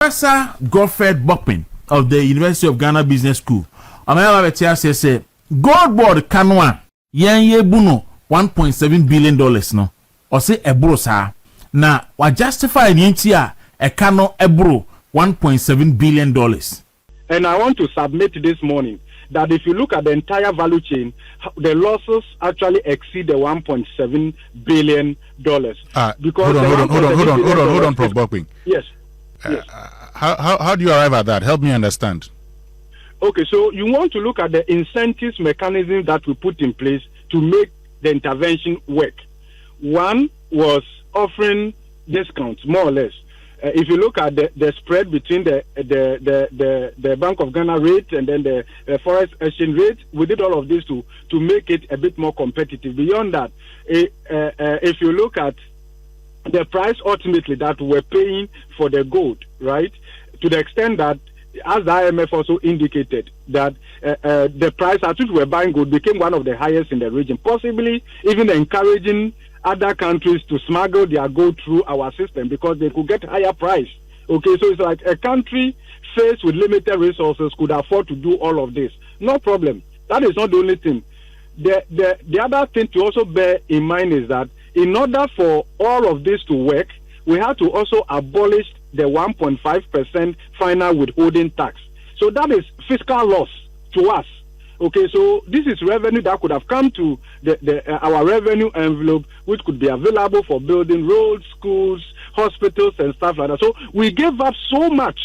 Professor Bopkin of the University of Ghana Business School. Amaya Betia says, GoldBod kanwa ye buno $1.7 billion no. Or say ebro sa. Na wa justify ntia e kano ebro $1.7 billion. And I want to submit this morning that if you look at the entire value chain, the losses actually exceed the $1.7 billion. Because hold on, Prof. Bopkin. Yes. How do you arrive at that? Help me understand. Okay, so you want to look at the incentives mechanism that we put in place to make the intervention work. One was offering discounts, more or less. If you look at the spread between the Bank of Ghana rate and then the forex exchange rate, we did all of this to make it a bit more competitive. Beyond that, if you look at the price ultimately that we're paying for the gold, right, to the extent that, as the IMF also indicated, that the price at which we're buying gold became one of the highest in the region, possibly even encouraging other countries to smuggle their gold through our system because they could get higher price. Okay, so it's like a country faced with limited resources could afford to do all of this. No problem. That is not the only thing. The other thing to also bear in mind is that in order for all of this to work, we have to also abolish the 1.5% final withholding tax. So that is fiscal loss to us. Okay, so this is revenue that could have come to our revenue envelope, which could be available for building roads, schools, hospitals, and stuff like that. So we gave up so much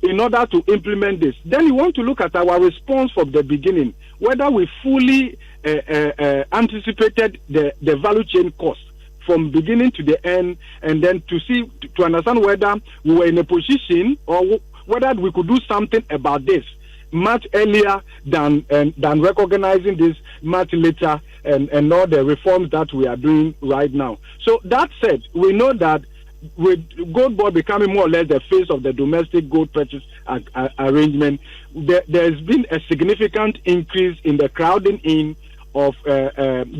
in order to implement this. Then you want to look at our response from the beginning, whether we fully anticipated the value chain cost from beginning to the end, and then to understand whether we were in a position or whether we could do something about this much earlier than recognizing this much later and all the reforms that we are doing right now. So that said, we know that with GoldBod becoming more or less the face of the domestic gold purchase arrangement, there's been a significant increase in the crowding in of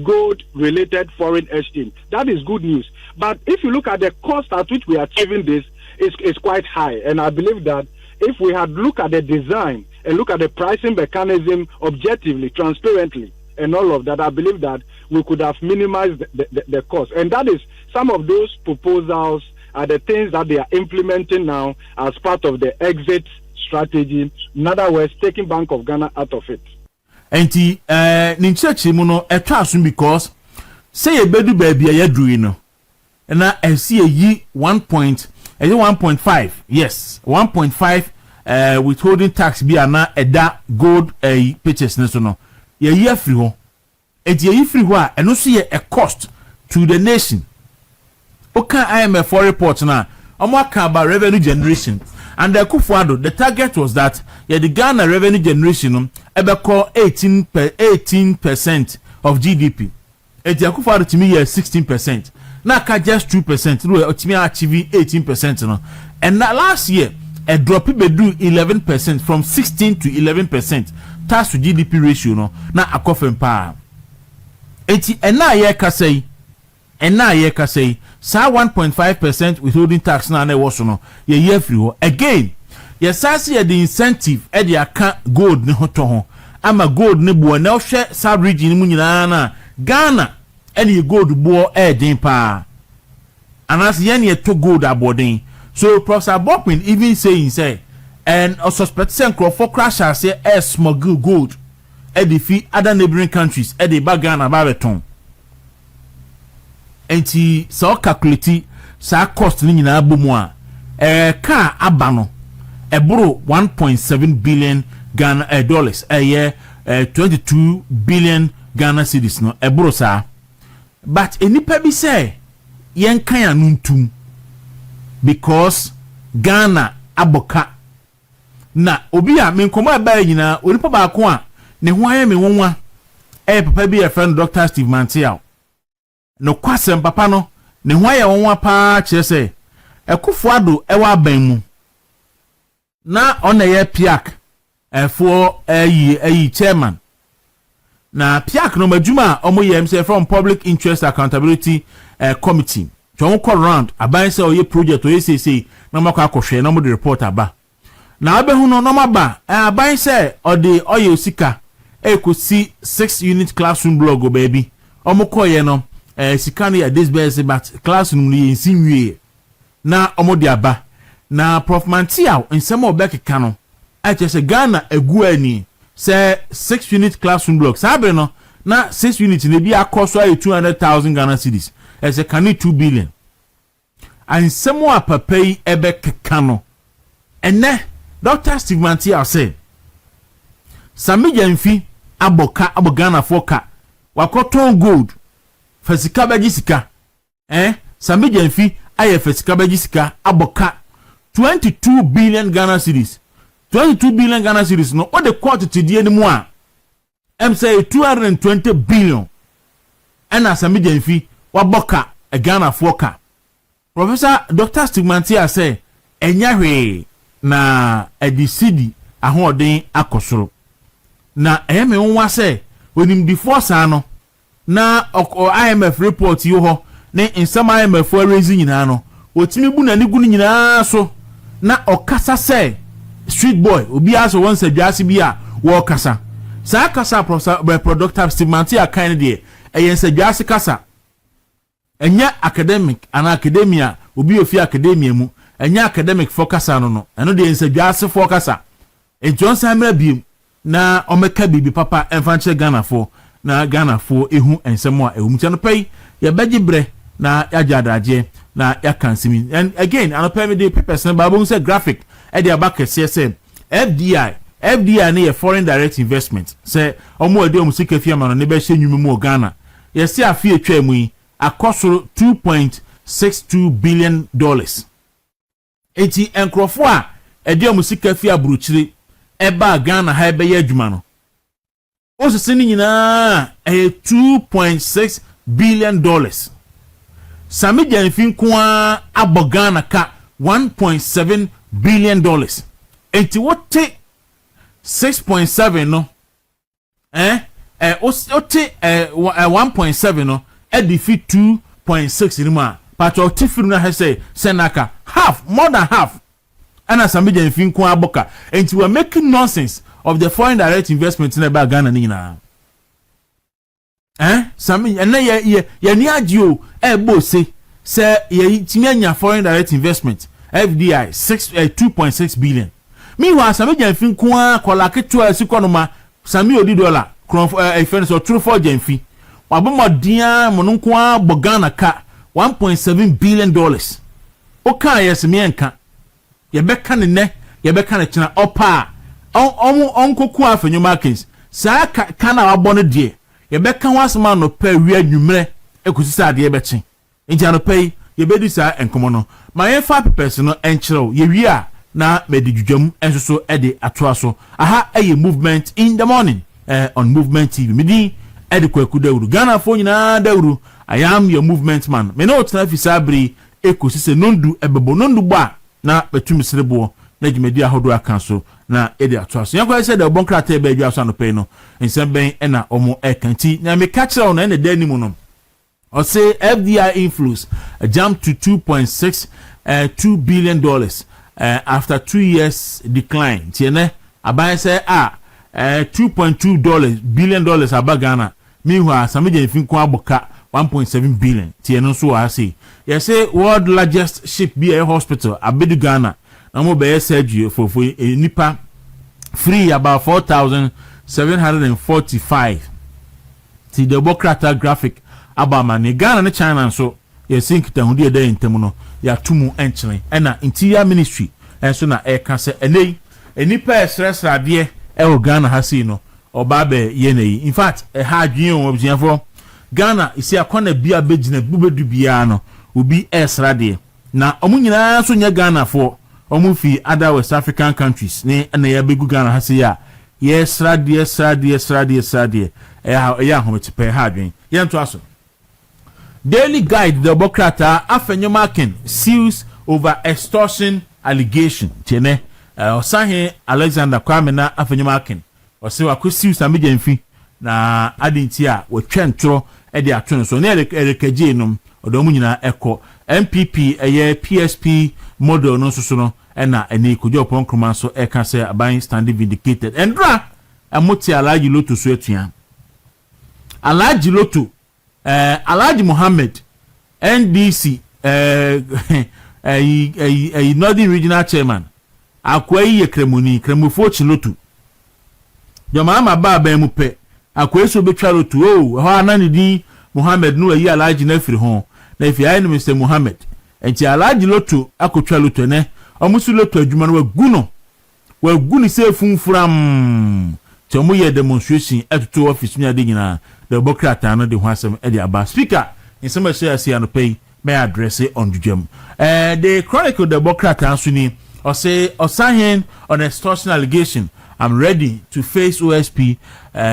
gold-related foreign exchange. That is good news. But if you look at the cost at which we are achieving this, it's quite high. And I believe that if we had looked at the design and look at the pricing mechanism objectively, transparently, and all of that, I believe that we could have minimized the cost. And that is some of those proposals are the things that they are implementing now as part of the exit strategy. In other words, taking Bank of Ghana out of it. And ninchechi mu no etwa so because say e bedu ba bia ya duru no na esi yi 1.5 yes 1.5 withholding tax bi ana eda gold purchase ne so no ye yi afri ho enti ye yi free ho a eno so ye a cost to the nation. Oka IMF for report na omo aka about revenue generation. And the Kufuado, the target was that the Ghana revenue generation call 18% of GDP. And the Kufuado to me 16%. Now just 2%. No, to me achieving 18%. And last year, a drop it do 11% from 16 to 11%. Tax to GDP ratio no. Now a coffin power. And now Ayeka say, sa 1.5% withholding tax na na was no ye year free ho again yes say the incentive e dey aka gold ne hoto ho ama gold ne bo na hwe sub region mu nyina na Ghana any gold bo den pa anas ye ne to gold aboden. So Professor Bopkin even saying say and suspect say for crash say smuggle gold e dey fi other neighboring countries e dey ba Ghana ba beton. Enti so calculate sa cost ni nyina abomu a ka abano ebro 1.7 billion Ghana dollars 22 billion Ghana cedis no ebro sa but enipa bi say yen kan anuntum because Ghana aboka na obi a menkoma ba nyina onipa ba ko a ne ho aye me wonwa papa bi a friend Dr. Steve Mantial no kwasem papa no ne ho aye wonwa pa kire se Kufuado ewa aban mu na ona ye piak for chairman na piak no madwuma omo ye from Public Interest Accountability Committee Chon call round aban say oye project oye say na makwa akohwe na mo de report aba na abehu no no maba aban say ode oye osika ekosi 6 unit classroom block baby omokoye no sika no ya this base but classroom no yensinwie na omode aba na prof Mantia nsem obekeka no achese Ghana egu ani say 6 unit classroom block sabe no na 6 unit ne bi akoso ay 200,000 Ghana cedis ese kan 2 billion ansemo apapai ebekeka no ene Dr. Steve Mantia say Samijamfi aboka abogana foka wakoton gold fasika bajisika Samijamfi aye fasika bajisika aboka 22 billion Ghana cedis 22 billion Ghana cedis no what the quantity die ni mu a say 220 billion and Samijamfi waboka Ghana foka Professor Dr. Steve Mantia say enya hwe na edicidi ahoden akosoro na eme nwa say onim di force ano na IMF report yo ho ne insam IMF raising nyina no otimi bu na nigu nyina so na okasa say street boy obi aso won sadwase bi a wo kasa sa kasa Professor Dr. Steve Mantia kan de eyen sadwase kasa enya academic ana academia obi ofi academia mu enya academic focus ano no eno de nsadwase focus Johnson amra biem na omeka bibi papa enfanche Ghana fo na Ghana fo ehu ensemo a ehumcha no pay ya bagibre na yajadaje na yakansimi and again anopa me de papers na babon say graphic e de abaka say FDI na ye foreign direct investment say omo ade omusika fiama no ne be hye nwumu mu Ghana ye se afie atwa mu yi akosoro $2.62 billion eti enkrofo a ede omusika fia buruchiri eba Ghana ha ebe ye adwuma no osese ni nyina $2.6 billion Samijamfi kwa abo Ghana ka $1.7 billion enti wote 6.7 no ote 1.7 no edifi 2.6 rima pato tifiru na say senaka half more than half ana Samijamfi kwa aboka and we are making nonsense of the foreign direct investment in about Ghana nina Sami ena ye ni agio bo say ye timianya foreign direct investment FDI 2.6 billion meanwhile Samijamfi kwa kola ketua asikonoma Sami odi dollar friends or true for Jamfi wabomodin monunko bogana ka $1.7 billion oka yes me enka ye beka ne yebeka na china opa onkoku afenyo markets sa kana wabone de yebeka wasema no pa wi adwumre ekusisa de yebechi nti anopai yebedi sa enkomo no ma yefa papers no enchiro ye wi a na medidwudwam ensoso ede atoa so aha eye movement in the morning on Movement TV midi ede kwaku dawuru Ghana fo nyina dawuru I am your movement man me no tena fisabri ekusise nondu ebebo nondu ba na betumi serebo na jimedi ahodo aka so na ede atoa so yakwa say the bonkrata ebe adwa so no pay no nsem ben na omo ekanti na me catch on na dani mu no o say FDI inflows jumped to $2.62 billion after 2 years decline tiene aban say $2.2 billion abagana meanwhile Samijamfi kwa aboka 1.7 billion tiene so wa say yes say world largest ship be a hospital abedu Ghana na mo be surgery for nipa free about 4,745 ti the Bokrata graphic abama ne Ghana ne China so yes think ta hunde dey ntem no ya tumu enchene na interior ministry enso na eka se enei enipa esresra de e Ghana ha sei no oba be ye nei in fact ha adwen o obusiafo Ghana isi akwana bia begina bubedu bia no obi esra de na omunyina so nya Ghana fo omu fi other West African countries ne na ya begu Ghana ha sei ya yes radie ya hometepe ha adwen ye nto aso Daily Guide the Bokrata afenyo marking seals over extortion allegation tiene osahe Alexander Kwame na afenyo marking ose wa seals Samijamfi na adinti a wo twentro e de atono so ne erekaje num odomu nyina eko MPP PSP model no so no na eni Kojo Ponkroma so e kan say aban standing vindicated endra amoti Alhaji Lotu so etua Alhaji Lotu Alhaji Mohammed NDC Northern Regional Chairman akwai ye kremufo Chilotu Joma ama ba mu pe akwai so betwa Lotu ho anani di Mohammed no ayi Alhaji na firi ho na ifi ayi Mr Mohammed enti Alhaji Lotu akotwa Lotu ne omusu Lotu adwuma no wagu ni se funfuram ti omu ye demonstration atutu office mi ade nyina the Democrat no de ho asem e de aba speaker in some say asi anopay may address it on Jujum. The Chronicle the Democrat Ansuni or say Osahin on extortion allegation. I'm ready to face OSP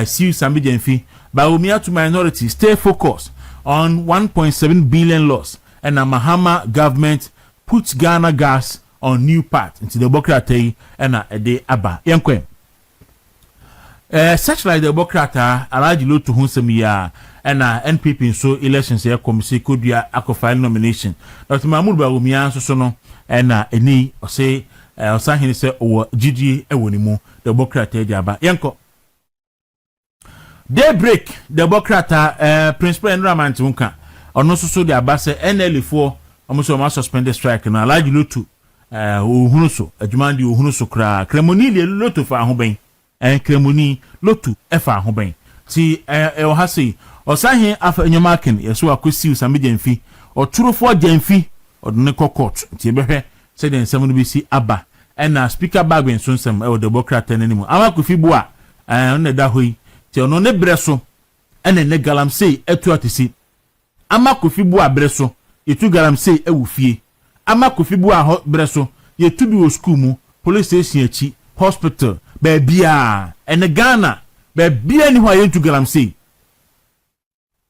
sue Sambijenfi but Umia to minority stay focused on 1.7 billion loss and a Mahama government puts Ghana gas on new path into the Democrat and a day Abba Yankwe. Such like the Democrat Alhaji Lotu Hunsemiya and NPP so elections here committee could be a file nomination. Dr. Mahmoud Bawumia so no and any or say Osahin say or GG Ewonimu the Democrat Aba Yanko. Daybreak the Democrat principal and Raman Tunka or no so the Abase NL4 almost a suspended strike and Alhaji Lotu Uhunuso a Jumandi Uhunuso kra Kremoni Lotu for Hoben and Kremoni Lotu Efa Hoben. Ti hasi Osahin afa enyomaken yeso akosi Sambijenfi or true for Jenfi or the court ti behwe say den nsem no bi si aba na speaker bagwen so nsem e the Democrat animo amakofi bua na da hoyi ti ono ne breso ne galamsey etu atisi amakofi bua breso yetu galamsey e wo fie amakofi bua ho breso yetu bi wo school mu police station achi hospital ba bia ene Ghana ba bia ni ho ayentu galamsey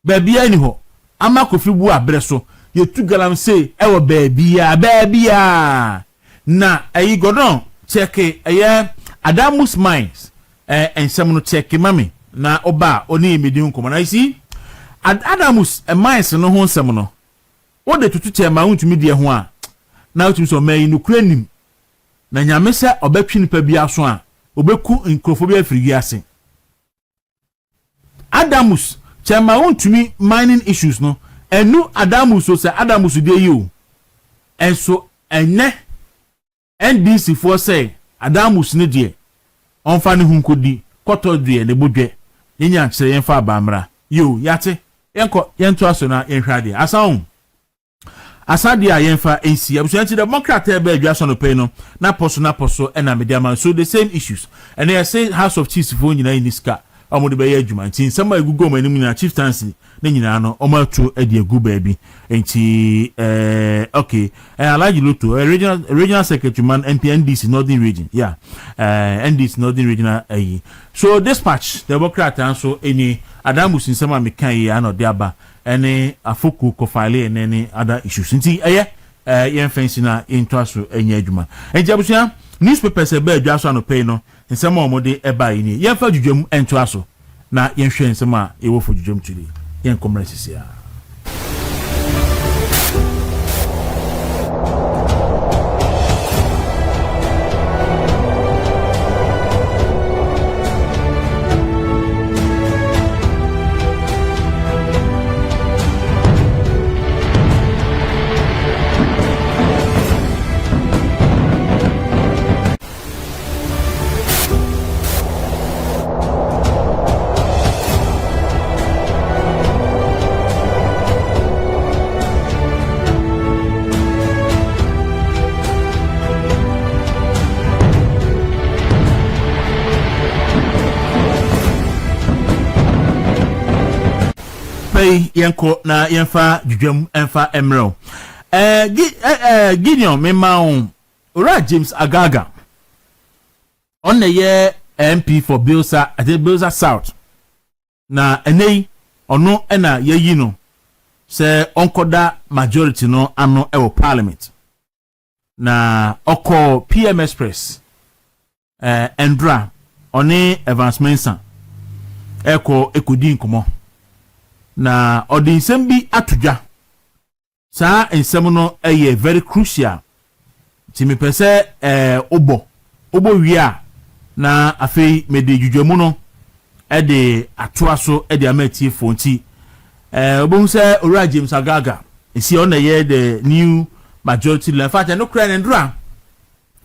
ba bia ni ho amakofi bua breso yetu galamsey e wo ba bia na ayi godon check Adamus Mines ensem no check mami na oba oni emedi nkomo na isi Adamus Mines no ho nsem no wo de tutu che ma untumi de ho a na untumi so mai no kuranim na nyame se obetwi nipa bia so a obeku nkrofo afiri ase Adamus che ma untumi mining issues no enu Adamus so se Adamus de yi o enso enne NDC for say Adamus ne de onfa ne hunkodi koto de ne bodwe nya kire yenfa abamra yo yate yenko yento aso na yenhwade asade a yenfa ensi abusuanti Democrat ebe adwaso no pay no na poso na mediama so the same issues and they say House of Chiefs for nyina iniska omo de be adwuma nti nsema egugo manim na chieftaincy ne nyina no omo atu ade egu baabi enti okay Alhaji Lotu regional secretary man NDC Northern Region NDC Northern Regional so dispatch the Democrat also any Adamus nsema mekan ya no de aba any afoku ko file and any other issues nti yen fancy na into aso enya adwuma enti abusia newspapers ebe adwaso no pay no nsema omode eba yi ni yen fa dwudwam ento aso na yen hwe nsema ewo fo dwudwam tuli yen komresisi ya yenko na yenfa dwudwam enfa emrel Gideon Memaon Ora James Agaga on the MP for Bilsa at Bilsa South na enei ono na yeyi no se onkoda majority no ano ewo parliament na oko PM Express Endra oni Evans Mensah ekodi nkomo na odi nsem bi atudwa Sa ensem no very crucial. Ti me pese obo wia na afei me de dwudwamu no de atoa so de amatie fonti obo se ora James Agaga esi on ye the new majority leader. In fact no kra ndura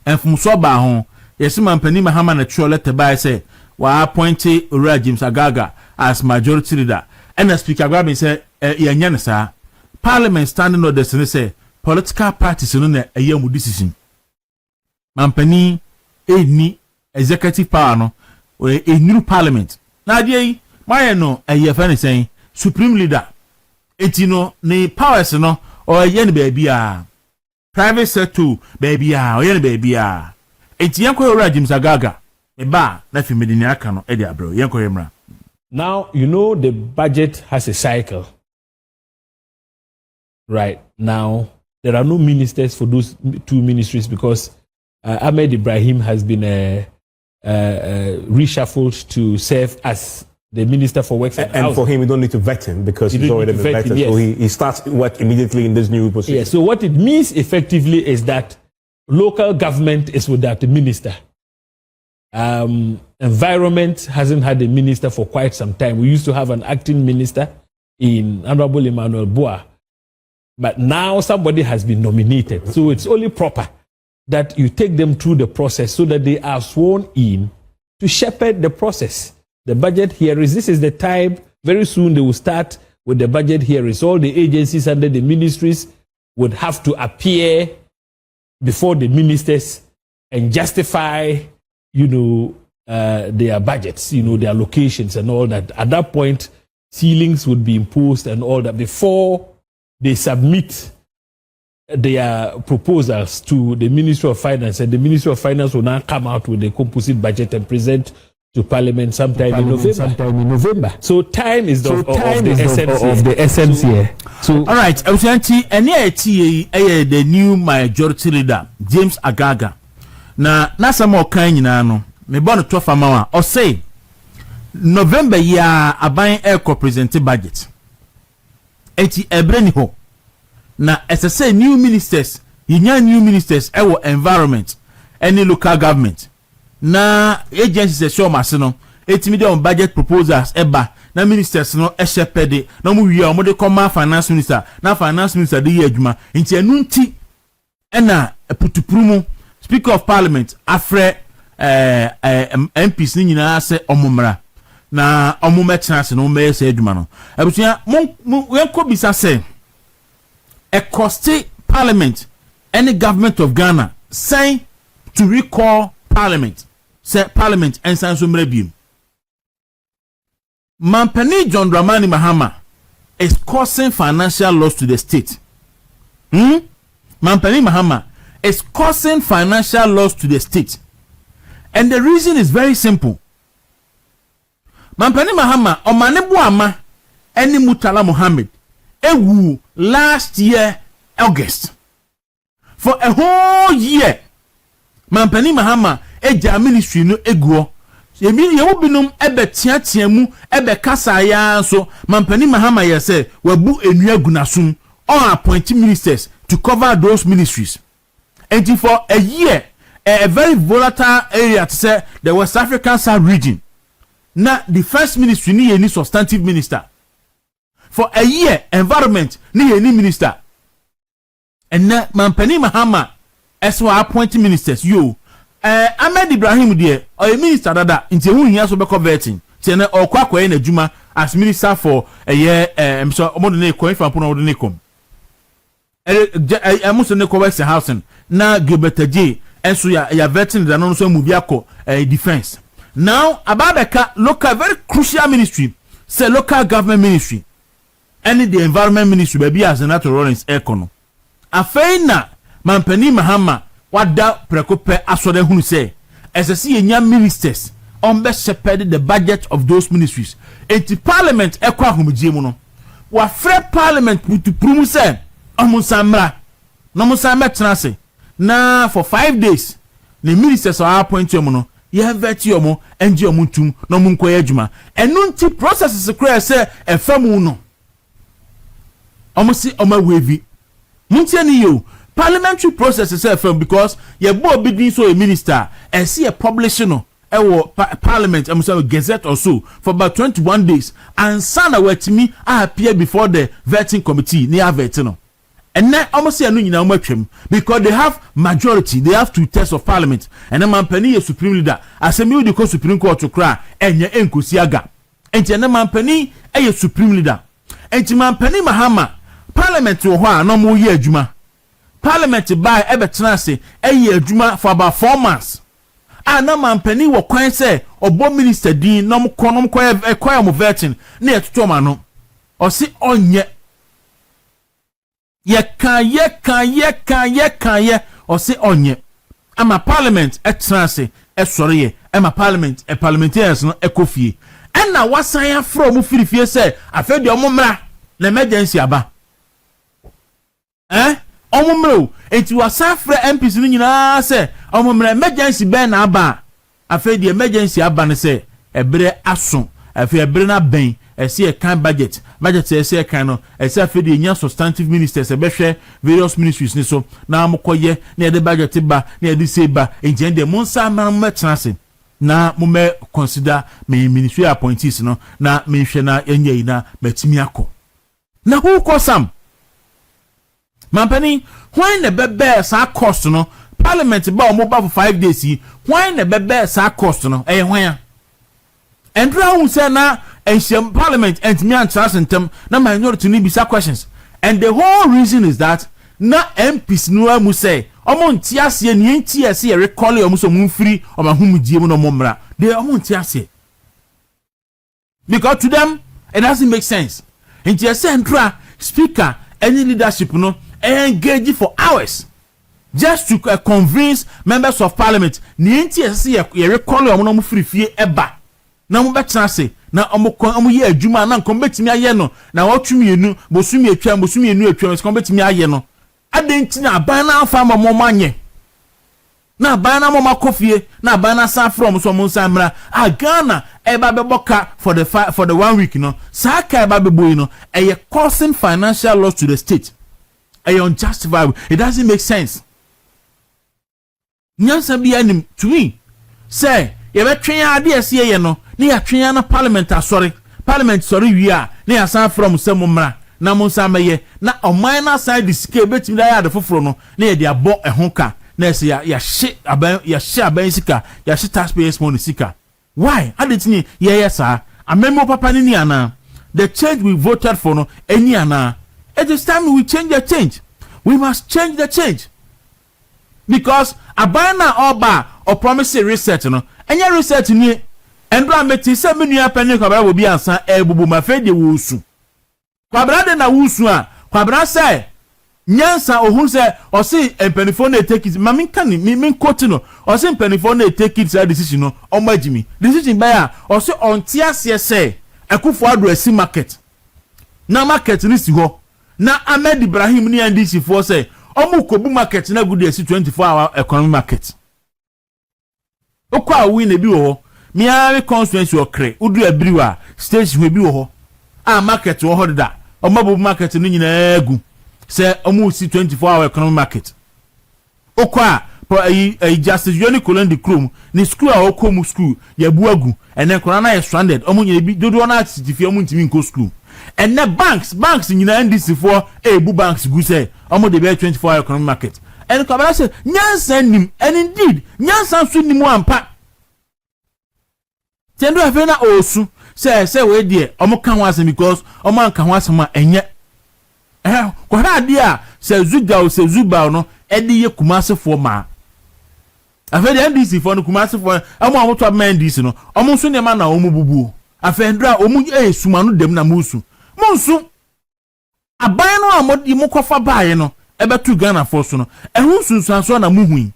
enfumso ba ho yesi mampani Mahama na tro letter by say wa appoint ora James Agaga as majority leader and the speaker Agba say yanya ne sa parliament standing orders say political parties no na mu decision mampani ni executive power no a new parliament na dey my no fan saying supreme leader etino ni powers no or yen baby private sector baby or yen baby etiyan ko ora James Agaga e ba na fi medini aka no e dey abro yen ko yemra. Now you know the budget has a cycle. Right now there are no ministers for those two ministries because Ahmed Ibrahim has been reshuffled to serve as the Minister for Works and for him, we don't need to vet him because he's already been vetted. Yes. So he starts work immediately in this new position. Yes. So what it means effectively is that local government is without a minister. Environment hasn't had a minister for quite some time. We used to have an acting minister in Honorable Emmanuel Boa, but now somebody has been nominated. So it's only proper that you take them through the process so that they are sworn in to shepherd the process. The budget hearings, this is the time, very soon they will start with the budget hearings. All the agencies under the ministries would have to appear before the ministers and justify, their budgets, their locations and all that. At that point, ceilings would be imposed and all that before they submit their proposals to the Ministry of Finance, and the Ministry of Finance will now come out with a composite budget and present to Parliament sometime in November. So time is of the essence here. So all right, the new majority leader James Agaga. Na some kan nyina no me bon to fama wa o say November ya aban air present budget. Enti ebreni ho. Na SSA new ministers, new ministers ewo environment, any local government. Na agencies show masino, etimi de on budget proposals eba, na ministers no eshepede, na mu wi o mo de come finance minister, na finance minister de adwuma. Enti enu nti ena putuprumu Speaker of Parliament afre MPs ni nyina se omumra na omumetena se no me se adwuma no. Abusia yenko bisa se a cost Parliament any government of Ghana say to recall Parliament say Parliament ensan so mrabiem. Mampani John Dramani Mahama is causing financial loss to the state. Mampani Mahama is causing financial loss to the state. And the reason is very simple. Mampani Mahama, Omanebu Ama, Eni Mutala Mohammed, ewu last year, August. For a whole year, Mampani Mahama, eja ministry no eguo. Yemi yewu binum ebe tiatiemu, ebe kasa ya so, Mampani Mahama yase, webu enua gunasum, or appointing ministers to cover those ministries. And for a year, a very volatile area to say the West African South region. Now, the first ministry need any substantive minister. For a year, environment need any minister. And now, Mampani Mahama, as well appointing ministers, Ahmed Ibrahim there, or a minister that into whom he has to be converting. Tena or Kwakwe in Juma as minister for a year, so Modene Coin from Punodenicum. I must know West Housing. Na Gilbert J. And so ya vetting the non so Mubiako defense. Now Ababeka local very crucial ministry, say local government ministry. And the environment ministry baby as Senator Lawrence Econo. Afeina Mampani Mahama wada prekope asode hunu say as a see ministers on best shepherd the budget of those ministries. Enti parliament ekwa humujemu no. Wa free parliament to promise say omusamra no musamra transe. Na for 5 days, the ministers are appointed no. You have vet yomo and yomuntum no munko yajuma. And nunti processes a clear say a famu no. Almost see oma wavy. Muntiani you parliamentary process is firm because ye bo bidin so a minister and see a publishing no parliament I'm sorry gazette or so for about 21 days and sana wetimi appear before the vetting committee near vetting. And now almost say no because they have majority, they have 2/3 of parliament, and then man penny is supreme leader. As a the Supreme Court to cry and your enkusiaga. And then man penny a supreme leader. And man penny Mahama parliament to no more year juma. Parliament by Ebetanase a year juma for about 4 months. And now man penny will quite say or bomb minister dean no conum choir vetting near to Tomano or see on yet. Ye or say onye. I'm a parliament at transe sorry I'm a parliament a parliamentarians no ekofie. And now what sign from Mufiri say I fed your mumra na emergency aba. Omumro it was safre MPs ni nyina say omumra emergency ben na aba. I fed the emergency aba ne say ebre aso afi ebre na ben see a kind budget say a kind of a for the substantive ministers a behwe various ministries ni so na amokoye na the budget ba na the say ba engine the monsa man metrase na mo me consider me ministry appointees no na me hwe na enye na matimi akọ na who cause am mampani when the bebe sa cost no parliament ba o mo ba for 5 days when the bebe sa cost no hwan and who say na and parliament and me and trust in them na minority need bisa questions and the whole reason is that na MPs no amu say omo ntiase ni ntiase e recall omo so munfiri omo ahumudie mu no momra they omo ntiase because to them it doesn't make sense ntiase entra speaker any leadership no engage for hours just to convince members of parliament ni ntiase e recall omo no mufiri fie eba na mo betrase na omo ye adwuma na nkom betimi aye no na wotwemienu bosumi atwa nkom betimi aye no adenti na aban na afa ma mo anye na aban na mo makofie na aban na san from so mo san mra Ghana eba beboka for the 1 week no saka eba beboyi no eye causing financial loss to the state unjustifiable. It doesn't make sense. Nyansa bi anim to me say ye betwen ade ase ye no ni atwen na parliament sorry wi a ni asan from semumra na monsa meye na oman na side sike betimi da ya de foforo no na ye de abo ehonka na se ya hye aban sika ya hye taxpayers money sika. Why adetini ye sa amemo papa ni ana the change we voted for no any ana it is time we change the change. We must change the change because abana oba or promise research no enya research ni endra meti se menua panye kwabra wo bi ansa ebubu mafede wusu kwabra de na wusu a kwabra say nyansa ohun se o se empanifo na take it mami kan ni min quote no o se empanifo na take it that decision no o magimi decision by a o se onti ase se akufo ado asi market na market ni si ho na Ahmed Ibrahim ni NDC for say omu kobu market na good asi 24-hour economic market okwa wi na bi wo miare constituency okre udu abriwa stage we bi wo market wo ho da omabu market ni nyina agu se omu si 24-hour economic market okwa justice Yoni Kolendi Krom ni school a okomu school ya bu agu enen kora na stranded omu nyina bi dodo na certificate omu ntimi nko school enne banks nyina NDC for ebu banks gu se omu de be 24-hour economic market en kwabara se nyansa nim and indeed nyansa so nim ampa tendo afa na osu say we die omo kan ho asem because omo an kan ho asem a enye kwara de a se zuba no edi ye kumasefo ma afa de NDC for no kumasefo omo amoto ma NDC no omo so ne ma na omo bubu afa ndra omo esuma no dem na musu monsu aban no amodi mo kofa baaye no ebetu Ghana for so no ehun sunsun so na muhui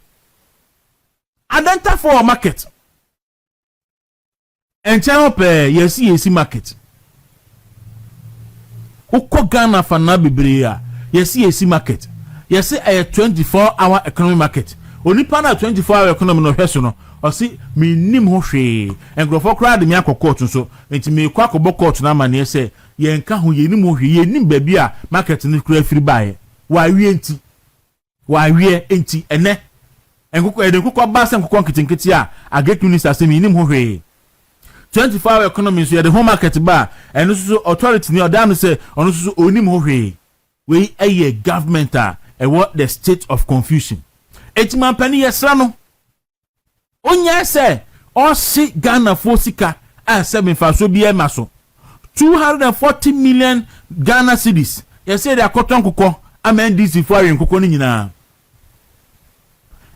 adenta for market and channel pe yesi market ukọ Ghana fa na bebre a yesi market yesi a 24-hour economic market onipa na 24-hour economy no hweso no o si me nim ho hwe engrofo kra de me akọ so enti me kwa court na mane se ye nka ho ye nim ho hwe ye nim ba bi a market ni kra firi baaye wa wie enti ene enkukọ basa enkukọ nkitinkiti a agric minister say mi nim ho hwe 24-hour economy so the home market ba eno so authority ni odan say ono so onim ho hwe we eye government a what the state of confusion etiman pani yesra no onya say o si Ghana fo sika a 7 fa so bi e maso 240 million Ghana cedis yes say the akoton kokọ ama NDC for nkokọ ni nyina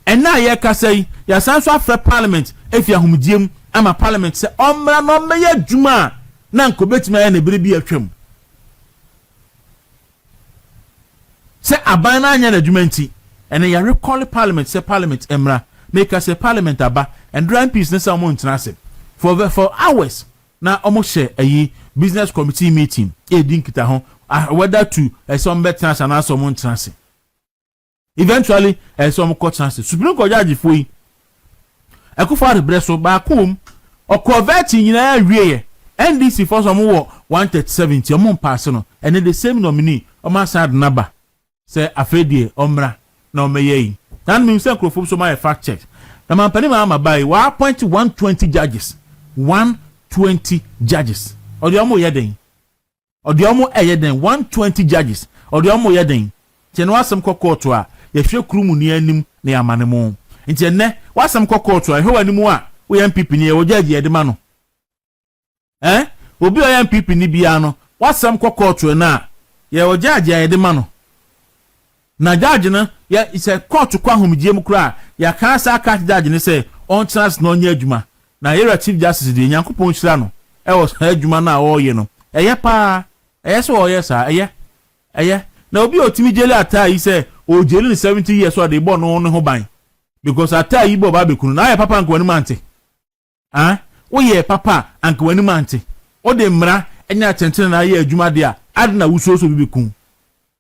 and now Ayeka say ya sanso afre parliament efi ahomdiem ama parliament say omra no meye djuma na nkobetima ya na bere bi atwam say abana anya na djuma nti and ya recall parliament say parliament emra make us say parliament aba and grand peace na say mo ntrase for hours na omo share ayi business committee meeting e din kita ho whether to some better chance and some ntrase eventually some court chance supreme court judge foi ekufo breso ba kum o convert nyina awie NDC for some wo 137 omo pass no and the same nominee omo sad naba say afedie omra na omeyei nan mi say crofo so my fact check na mampani ma bai wa appoint 120 judges 120 judges odi omo yeden 120 judges odi omo yeden cheno asem kokoto a yehwe kurumu ni anim na yamanemo nti enne wasem kokoto a hwe wanimu a wo MPP ni wo judge yedema no obi o MPP ni bia no wasem kokoto na ye wo judge yedema no na judge no ya ise court kwa homdiem kura ya kan sa aka judge ni say on chance no nya adwuma na era chief justice de nyankopon hira no e wo adwuma na wo ye no eye pa eye so wo ye sa eye na obi otimi jeli ata yi say o jeli ni 70 years so dey born no ho ban because ata yi bo ba bekunu na ye papa anko wani mante wo ye papa anko wani mante o de mra enya tentene na ye adwuma de a adna wuso so bi bekun